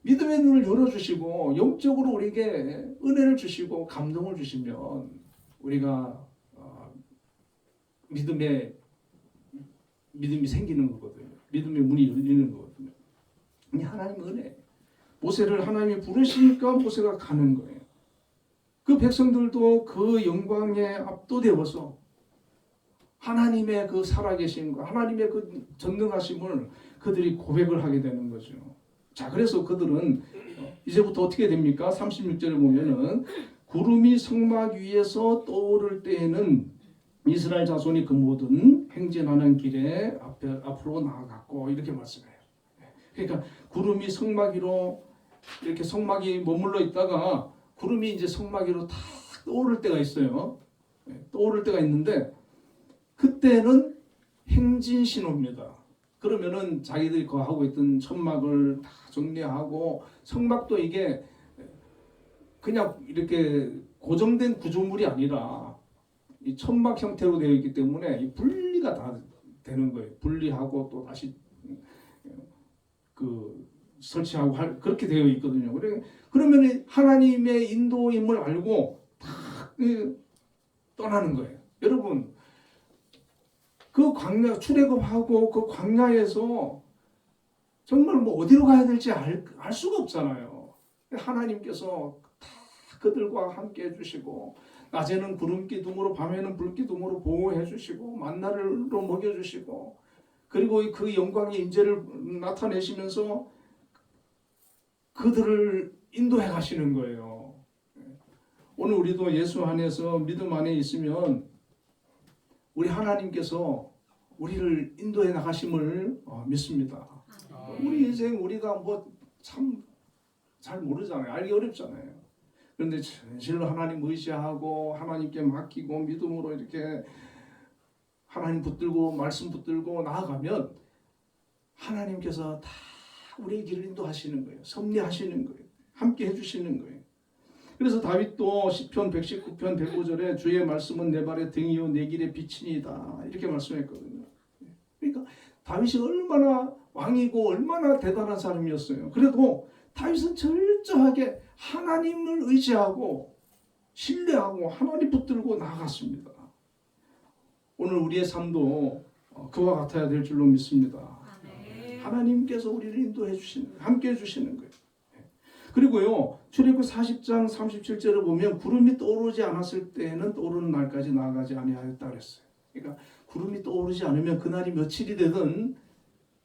믿음의 눈을 열어주시고 영적으로 우리에게 은혜를 주시고 감동을 주시면 우리가 믿음이 생기는 거거든요. 믿음의 문이 열리는 거거든요. 이 하나님의 은혜. 모세를 하나님이 부르시니까 모세가 가는 거예요. 그 백성들도 그 영광에 압도되어서 하나님의 그 살아계심과 하나님의 그 전능하심을 그들이 고백을 하게 되는 거죠. 자, 그래서 그들은 이제부터 어떻게 됩니까? 36절에 보면은 구름이 성막 위에서 떠오를 때에는 이스라엘 자손이 그 모든 행진하는 길에 앞으로 나아갔고 이렇게 말씀해요. 그러니까 구름이 성막 위로 이렇게 성막이 머물러 있다가 구름이 이제 성막 위로 다 떠오를 때가 있어요. 떠오를 때가 있는데 그때는 행진 신호입니다. 그러면은 자기들이 거하고 있던 천막을 다 정리하고 성막도 이게 그냥 이렇게 고정된 구조물이 아니라 이 천막 형태로 되어 있기 때문에 분리가 다 되는 거예요. 분리하고 또 다시 설치하고 그렇게 되어 있거든요. 그러면 하나님의 인도임을 알고 다 떠나는 거예요. 여러분, 그 광야 출애굽하고 그 광야에서 정말 어디로 가야 될지 알 수가 없잖아요. 하나님께서 다 그들과 함께 해주시고 낮에는 구름 기둥으로 밤에는 불 기둥으로 보호해 주시고 만나로 먹여 주시고 그리고 그 영광의 임재를 나타내시면서 그들을 인도해 가시는 거예요. 오늘 우리도 예수 안에서 믿음 안에 있으면 우리 하나님께서 우리를 인도해 나가심을 믿습니다. 우리 인생 우리가 참 잘 모르잖아요. 알기 어렵잖아요. 그런데 진실로 하나님 의지하고 하나님께 맡기고 믿음으로 이렇게 하나님 붙들고 말씀 붙들고 나아가면 하나님께서 다 우리의 길을 인도하시는 거예요. 섭리하시는 거예요. 함께 해주시는 거예요. 그래서 다윗도 시편 119편 105절에 주의 말씀은 내 발의 등이요 내 길의 빛이니이다 이렇게 말씀했거든요. 그러니까 다윗이 얼마나 왕이고 얼마나 대단한 사람이었어요. 그래도 다윗은 철저하게 하나님을 의지하고 신뢰하고 하나님 붙들고 나아갔습니다. 오늘 우리의 삶도 그와 같아야 될 줄로 믿습니다. 하나님께서 우리를 인도해 주시는, 함께 해 주시는 거예요. 그리고요, 출애굽기 40장 37절을 보면 구름이 떠오르지 않았을 때는 떠오르는 날까지 나아가지 아니하였다 그랬어요. 그러니까 구름이 떠오르지 않으면 그날이 며칠이 되든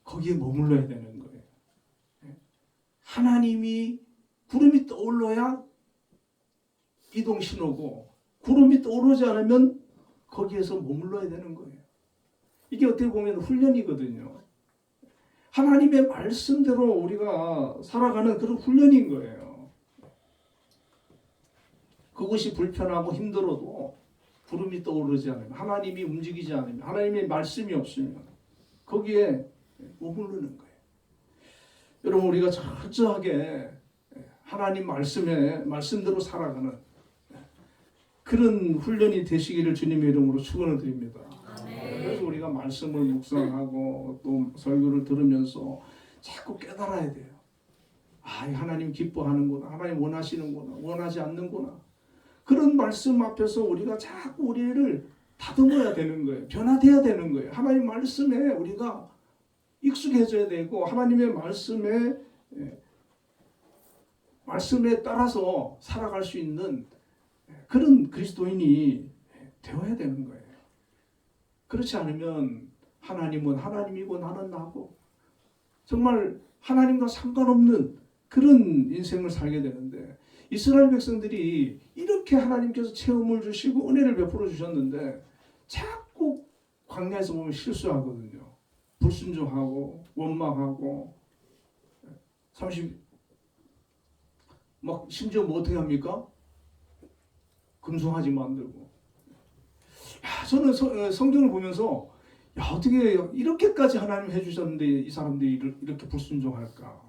거기에 머물러야 되는 거예요. 하나님이 구름이 떠올라야 이동 신호고, 구름이 떠오르지 않으면 거기에서 머물러야 되는 거예요. 이게 어떻게 보면 훈련이거든요. 하나님의 말씀대로 우리가 살아가는 그런 훈련인 거예요. 그것이 불편하고 힘들어도 구름이 떠오르지 않으면, 하나님이 움직이지 않으면, 하나님의 말씀이 없으면 거기에 머무르는 거예요. 여러분, 우리가 철저하게 하나님 말씀대로 살아가는 그런 훈련이 되시기를 주님의 이름으로 축원을 드립니다. 그래서 우리가 말씀을 묵상하고 또 설교를 들으면서 자꾸 깨달아야 돼요. 아, 하나님 기뻐하는구나, 하나님 원하시는구나, 원하지 않는구나. 그런 말씀 앞에서 우리가 자꾸 우리를 다듬어야 되는 거예요. 변화돼야 되는 거예요. 하나님 말씀에 우리가 익숙해져야 되고, 하나님의 말씀에 따라서 살아갈 수 있는 그런 그리스도인이 되어야 되는 거예요. 그렇지 않으면 하나님은 하나님이고 나는 나고, 정말 하나님과 상관없는 그런 인생을 살게 되는데, 이스라엘 백성들이 이렇게 하나님께서 체험을 주시고 은혜를 베풀어 주셨는데 자꾸 광야에서 보면 실수하거든요. 불순종하고 원망하고 막 심지어 뭐 어떻게 합니까? 금송아지 만들고. 저는 성경을 보면서 어떻게 이렇게까지 하나님 해주셨는데 이 사람들이 이렇게 불순종할까?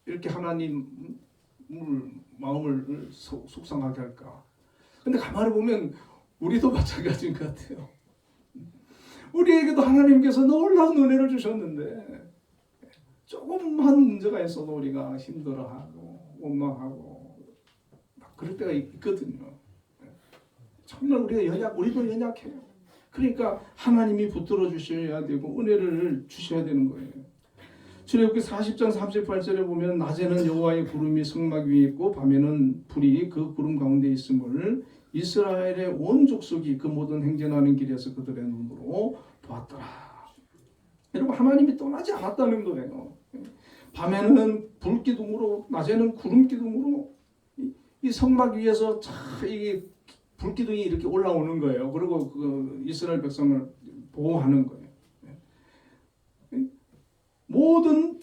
이렇게 하나님을 마음을 속상하게 할까? 근데 가만히 보면 우리도 마찬가지인 것 같아요. 우리에게도 하나님께서 놀라운 은혜를 주셨는데 조금만 문제가 있어도 우리가 힘들어하고 원망하고 막 그럴 때가 있거든요. 정말 우리도 연약해요. 그러니까 하나님이 붙들어 주셔야 되고 은혜를 주셔야 되는 거예요. 출애굽기 40장 38절에 보면 낮에는 여호와의 구름이 성막 위에 있고 밤에는 불이 그 구름 가운데 있음을 이스라엘의 온 족속이 그 모든 행진하는 길에서 그들의 눈으로 보았더라. 여러분, 하나님이 떠나지 않았다는 거예요. 밤에는 불기둥으로, 낮에는 구름 기둥으로 이 성막 위에서 이게 불기둥이 이렇게 올라오는 거예요. 그리고 그 이스라엘 백성을 보호하는 거예요. 모든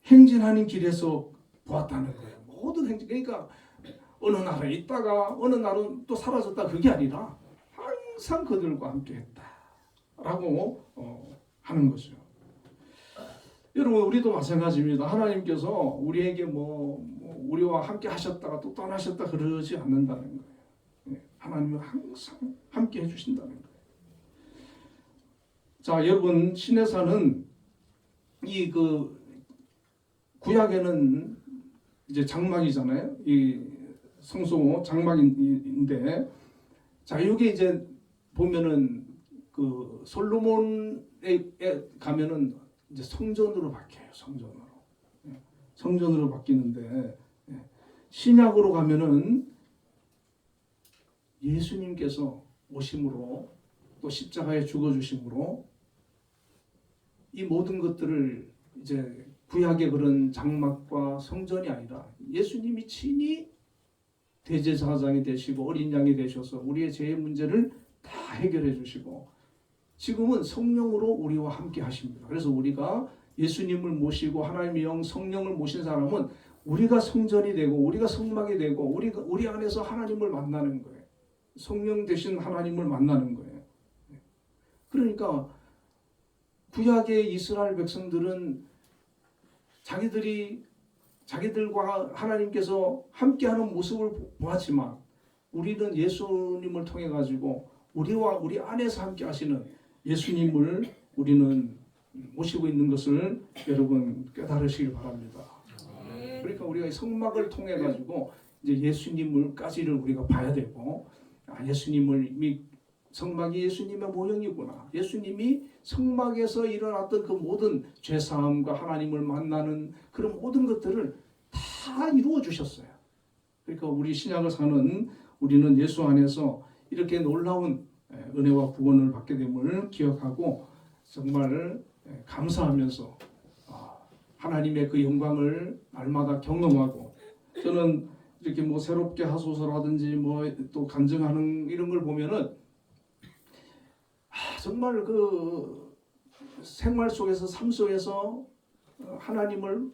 행진하는 길에서 보았다는 거예요. 모든 행진, 그러니까 어느 나라에 있다가 어느 날은 또 사라졌다, 그게 아니라 항상 그들과 함께 했다라고 하는 거죠. 여러분, 우리도 마찬가지입니다. 하나님께서 우리에게 우리와 함께 하셨다가 또 떠나셨다 그러지 않는다는 거예요. 하나님은 항상 함께 해주신다는 거예요. 자, 여러분, 시내산은 이 구약에는 이제 장막이잖아요. 이 성소 장막인데, 자, 이게 이제 보면은 그 솔로몬에 가면은 이제 성전으로 바뀌어요. 성전으로 바뀌는데, 신약으로 가면은 예수님께서 오심으로 또 십자가에 죽어주심으로 이 모든 것들을 이제 구약의 그런 장막과 성전이 아니라 예수님이 친히 대제사장이 되시고 어린 양이 되셔서 우리의 죄의 문제를 다 해결해 주시고 지금은 성령으로 우리와 함께 하십니다. 그래서 우리가 예수님을 모시고 하나님의 영 성령을 모신 사람은 우리가 성전이 되고 우리가 성막이 되고 우리 안에서 하나님을 만나는 거예요. 성령 되신 하나님을 만나는 거예요. 그러니까 구약의 이스라엘 백성들은 자기들과 하나님께서 함께하는 모습을 보았지만 우리는 예수님을 통해 가지고 우리와 우리 안에서 함께하시는 예수님을 우리는 모시고 있는 것을 여러분 깨달으시길 바랍니다. 그러니까 우리가 이 성막을 통해 가지고 이제 예수님을까지를 우리가 봐야 되고, 예수님을 이미 성막이 예수님의 모형이구나. 예수님이 성막에서 일어났던 그 모든 죄사함과 하나님을 만나는 그런 모든 것들을 다 이루어 주셨어요. 그러니까 우리 신약을 사는 우리는 예수 안에서 이렇게 놀라운 은혜와 구원을 받게 됨을 기억하고 정말 감사하면서 하나님의 그 영광을 날마다 경험하고, 저는 이렇게 뭐 새롭게 하소서라든지 뭐 또 간증하는 이런 걸 보면은 정말 그 생활 속에서 삶 속에서 하나님을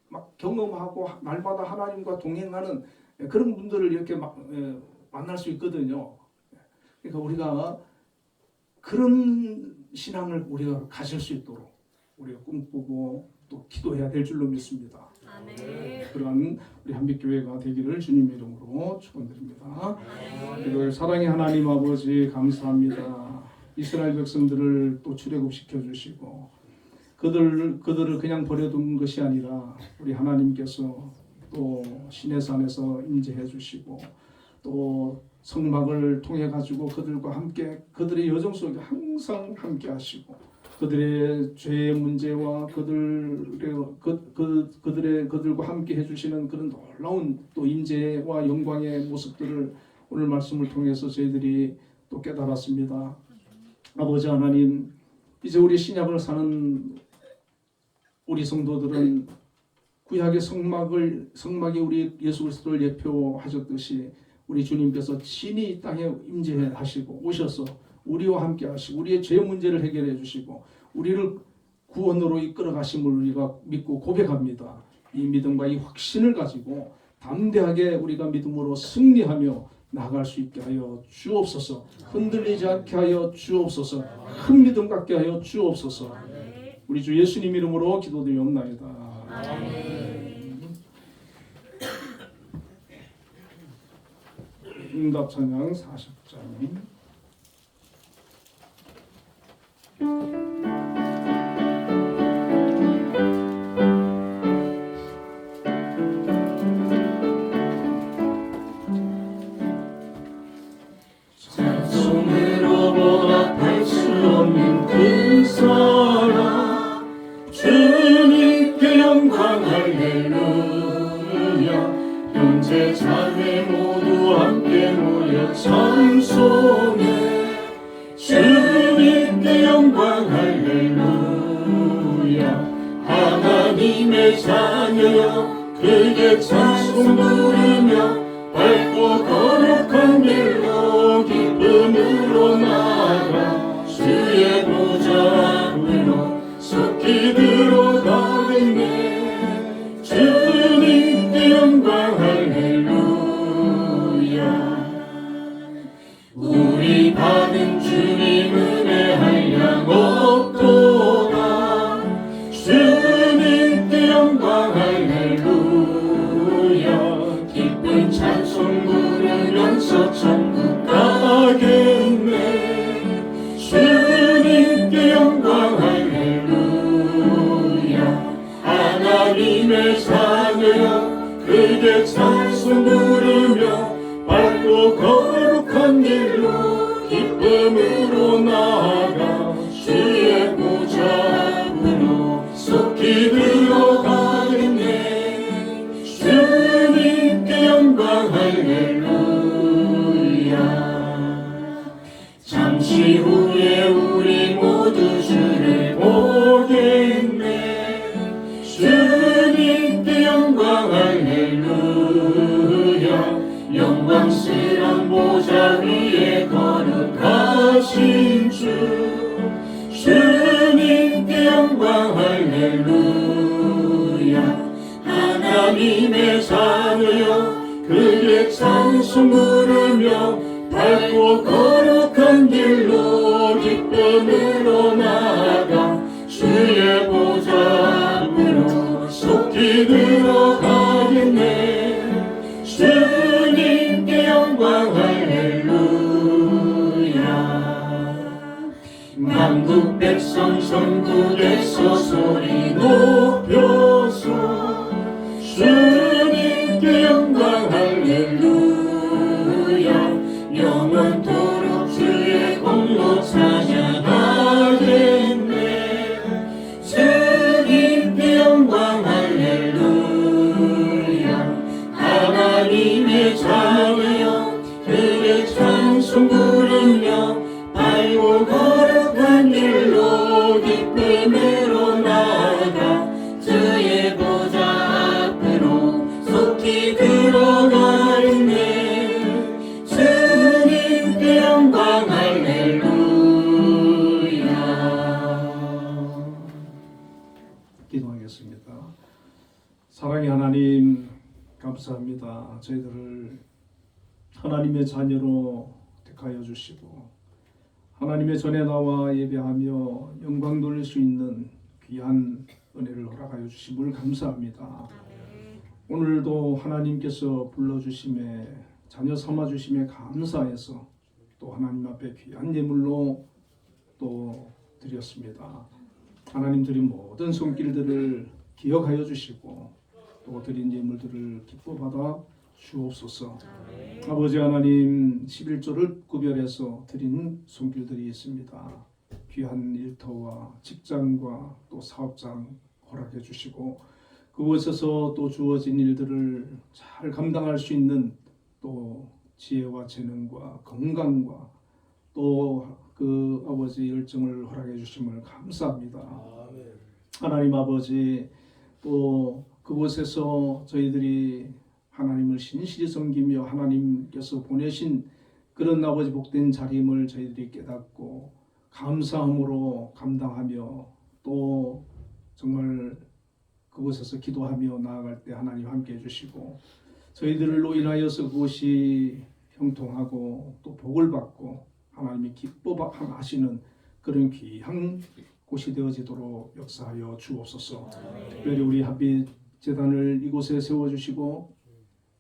막 경험하고 날마다 하나님과 동행하는 그런 분들을 이렇게 만날 수 있거든요. 그러니까 우리가 그런 신앙을 우리가 가질 수 있도록 우리가 꿈꾸고 또 기도해야 될 줄로 믿습니다. 그러한 우리 한빛교회가 되기를 주님의 이름으로 축원드립니다. 그리고 사랑의 하나님 아버지 감사합니다. 이스라엘 백성들을 또 출애굽시켜 주시고 그들을 그냥 버려둔 것이 아니라 우리 하나님께서 또 시내산에서 임재해 주시고 또 성막을 통해 가지고 그들과 함께 그들의 여정 속에 항상 함께 하시고 그들의 죄의 문제와 그들과 함께 해주시는 그런 놀라운 또 임재와 영광의 모습들을 오늘 말씀을 통해서 저희들이 또 깨달았습니다. 아버지 하나님, 이제 우리 신약을 사는 우리 성도들은 구약의 성막이 우리 예수 그리스도를 예표하셨듯이 우리 주님께서 친히 이 땅에 임재하시고 오셔서 우리와 함께 하시고 우리의 죄 문제를 해결해 주시고 우리를 구원으로 이끌어 가심을 우리가 믿고 고백합니다. 이 믿음과 이 확신을 가지고 담대하게 우리가 믿음으로 승리하며 나아갈 수 있게 하여 주옵소서. 흔들리지 않게 하여 주옵소서. 큰 믿음 갖게 하여 주옵소서. 우리 주 예수님 이름으로 기도드리옵나이다. 응답 찬양 40장. 찬송으로 보답할 수 없는 그 사랑 주님께 영광 할렐루야. 현재 자매 모두 함께 모여 찬송해 주님께 영광 할렐루야. 하나님의 자녀여 크게 찬송 부르며 밝고 거룩한 길로 기쁨으로 나아가 주의 보좌 앞으로 속히 들어가겠네. 주님께 영광 할렐루야. 우리 받은 주님 은혜 한량 없도다. 주님께 영광 할렐루야. 기쁜 찬송 부르면서 천국 가겠네. 주님께 영광 할렐루야. 하나님의 자녀여 크게 찬송 부르며 밝고 거룩한 길로 기쁨으로 나아가 주의 보좌 앞으로 속히 들어가겠네. 주님께 영광 할렐루야. 잠시 후에 우리 모두 주를 보겠네. 주님께 영광 할렐루야. 영광스런 보좌 위에 거룩하신 주 주님께 영광 할렐루야. 하나님의 자녀여 크게 찬송 부르며 밝고 거룩한 길로 기쁨으로 나아가 주의 보좌 앞으로 속히 들어가겠네. 주님께 영광 할렐루야. 만국 백성 전국에서 소리 높여서 주 영원토록 주의 공로 찬양하겠네. 주님께 영광 할렐루야. 하나님의 자녀여 그의 찬송 부르며 밟고 거룩한 길로 기쁨으로 나아가 주의 보좌 앞으로 속히 들어가리네. 주님께 영광 할렐루야. 기도하겠습니다. 사랑의 하나님, 감사합니다. 저희들을 하나님의 자녀로 택하여 주시고 하나님의 전에 나와 예배하며 영광 돌릴 수 있는 귀한 은혜를 허락하여 주심을 감사합니다. 오늘도 하나님께서 불러주심에 자녀 삼아주심에 감사해서 또 하나님 앞에 귀한 예물로 또 드렸습니다. 하나님 드린 모든 손길들을 기억하여 주시고 또 드린 예물들을 기뻐 받아 주옵소서. 아버지 하나님, 11조를 구별해서 드린 손길들이 있습니다. 귀한 일터와 직장과 또 사업장 허락해 주시고 그곳에서 또 주어진 일들을 잘 감당할 수 있는 또 지혜와 재능과 건강과 또 그 아버지 열정을 허락해 주심을 감사합니다. 하나님 아버지, 또 그곳에서 저희들이 하나님을 신실히 섬기며 하나님께서 보내신 그런 아버지 복된 자리임을 저희들이 깨닫고 감사함으로 감당하며 또 정말 그곳에서 기도하며 나아갈 때 하나님 함께 해주시고 저희들로 인하여서 그것이 형통하고 또 복을 받고 하나님이 기뻐하시는 그런 귀한 곳이 되어지도록 역사하여 주옵소서. 특별히 우리 한빛 재단을 이곳에 세워주시고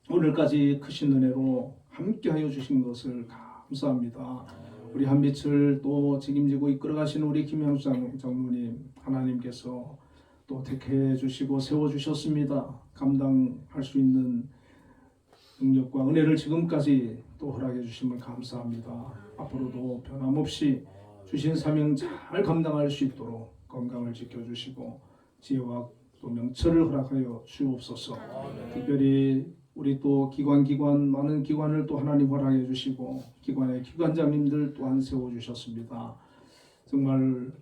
오늘까지 크신 은혜로 함께하여 주신 것을 감사합니다. 우리 한빛을 또 책임지고 이끌어가시는 우리 김양수 장로님, 하나님께서 또 택해 주시고 세워주셨습니다. 감당할 수 있는 능력과 은혜를 지금까지 또 허락해 주심을 감사합니다. 앞으로도 변함없이 주신 사명 잘 감당할 수 있도록 건강을 지켜주시고 지혜와 또 명철을 허락하여 주옵소서. 특별히 우리 또 기관 많은 기관을 또 하나님 허락해 주시고 기관의 기관장님들 또한 세워주셨습니다. 정말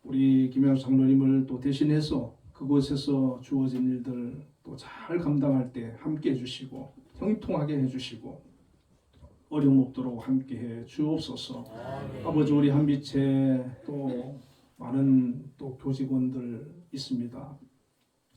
우리 김양수 장로님을 또 대신해서 그곳에서 주어진 일들 또 잘 감당할 때 함께 해주시고 형통하게 해주시고 어려움 없도록 함께해 주옵소서. 아버지, 우리 한빛에 또 많은 또 교직원들 있습니다.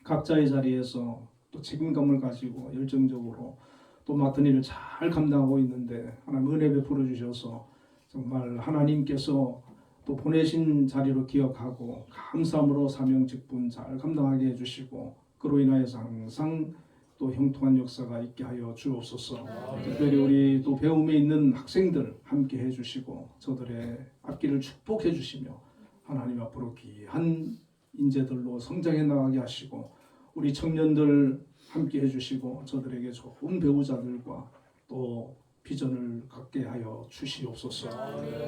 각자의 자리에서 또 책임감을 가지고 열정적으로 또 맡은 일을 잘 감당하고 있는데 하나님 은혜 베풀어 주셔서 정말 하나님께서 또 보내신 자리로 기억하고 감사함으로 사명 직분 잘 감당하게 해주시고 그로 인하여서 항상 또 형통한 역사가 있게 하여 주옵소서. 특별히 우리 또 배움에 있는 학생들 함께 해주시고 저들의 앞길을 축복해 주시며 하나님 앞으로 귀한 인재들로 성장해 나가게 하시고 우리 청년들 함께 해주시고 저들에게 좋은 배우자들과 또 비전을 갖게 하여 주시옵소서.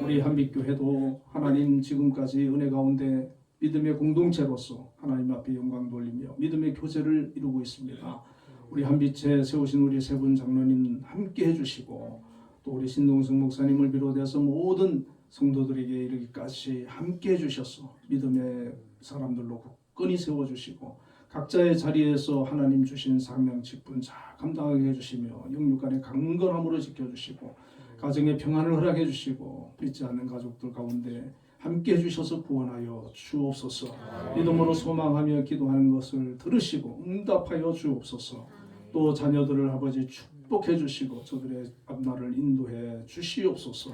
우리 한빛교회도 하나님 지금까지 은혜 가운데 믿음의 공동체로서 하나님 앞에 영광 돌리며 믿음의 교제를 이루고 있습니다. 우리 한빛에 세우신 우리 세 분 장로님 함께 해주시고 또 우리 신동승 목사님을 비롯해서 모든 성도들에게 이르기까지 함께 해주셔서 믿음의 사람들로 굳건히 세워주시고 각자의 자리에서 하나님 주신 사명 직분 잘 감당하게 해주시며 영육간의 강건함으로 지켜주시고 가정의 평안을 허락해 주시고 믿지 않는 가족들 가운데 함께 해주셔서 구원하여 주옵소서. 믿음으로 소망하며 기도하는 것을 들으시고 응답하여 주옵소서. 또 자녀들을 아버지 축복해 주시고 저들의 앞날을 인도해 주시옵소서.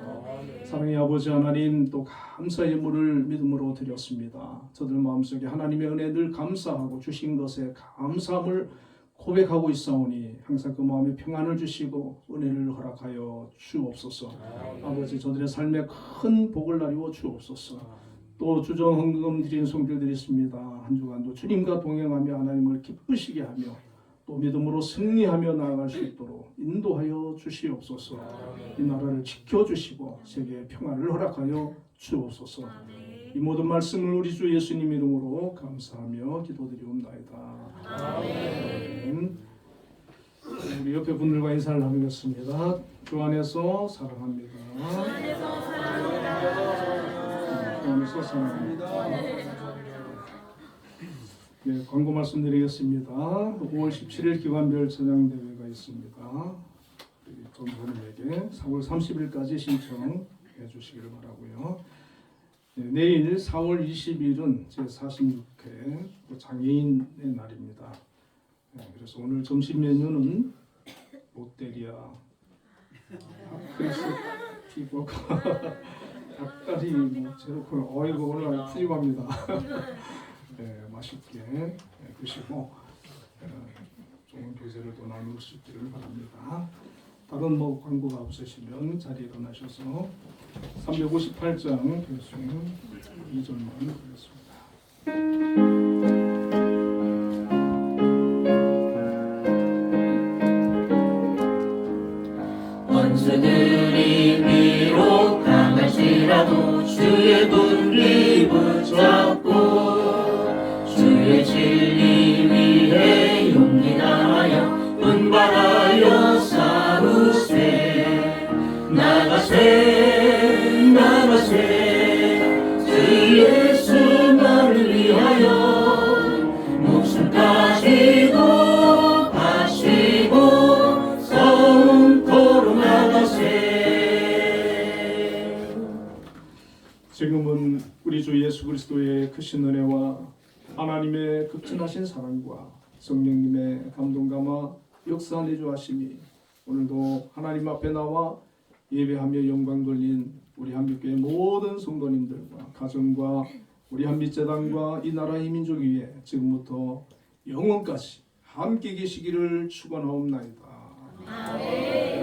사랑의 아버지 하나님, 또 감사의 예물을 믿음으로 드렸습니다. 저들 마음속에 하나님의 은혜 늘 감사하고 주신 것에 감사함을 고백하고 있사오니 항상 그 마음에 평안을 주시고 은혜를 허락하여 주옵소서. 아버지, 저들의 삶에 큰 복을 나누어 주옵소서. 또 주정헌금 드리는 손길들이 있습니다. 한 주간도 주님과 동행하며 하나님을 기쁘시게 하며 또 믿음으로 승리하며 나아갈 수 있도록 인도하여 주시옵소서. 이 나라를 지켜주시고 세계의 평화를 허락하여 주옵소서. 이 모든 말씀을 우리 주 예수님 이름으로 감사하며 기도드리옵나이다. 아멘. 우리 옆에 분들과 인사를 나누겠습니다. 주 안에서 사랑합니다. 주 안에서 사랑합니다. 네, 광고 말씀드리겠습니다. 5월 17일 기관별 전향대회가 있습니다. 전사님에게 4월 30일까지 신청해 주시기를 바라고요. 네, 내일 4월 20일은 제46회 장애인의 날입니다. 네, 그래서 오늘 점심 메뉴는 롯데리아 핫크리스 피버가 닭다리 제로콜 어이구 오늘 아주 푸짐합니다. 네, 맛있게 드시고 좋은 교제를 또 나눌 수 있기를 바랍니다. 다른 광고가 없으시면 자리에 일어나셔서 358장 배송 2절만 드리겠습니다. 원수들이 비록 강할지라도 주의 분기 붙잡고 주의 진리 위해 용기 다하여 분발하여 싸우세. 나가세 나가세 주 예수만을 위하여 목숨까지도 바치고 성토로 나가세. 지금은 우리 주 예수 그리스도의 크신 은혜와 하나님의 극진하신 사랑과 성령님의 감동감화 역사 내주하심이 오늘도 하나님 앞에 나와 예배하며 영광 돌린 우리 한빛교회 모든 성도님들과 가정과 우리 한빛재단과 이 나라의 민족 위에 지금부터 영원까지 함께 계시기를 축원하옵나이다. 아멘.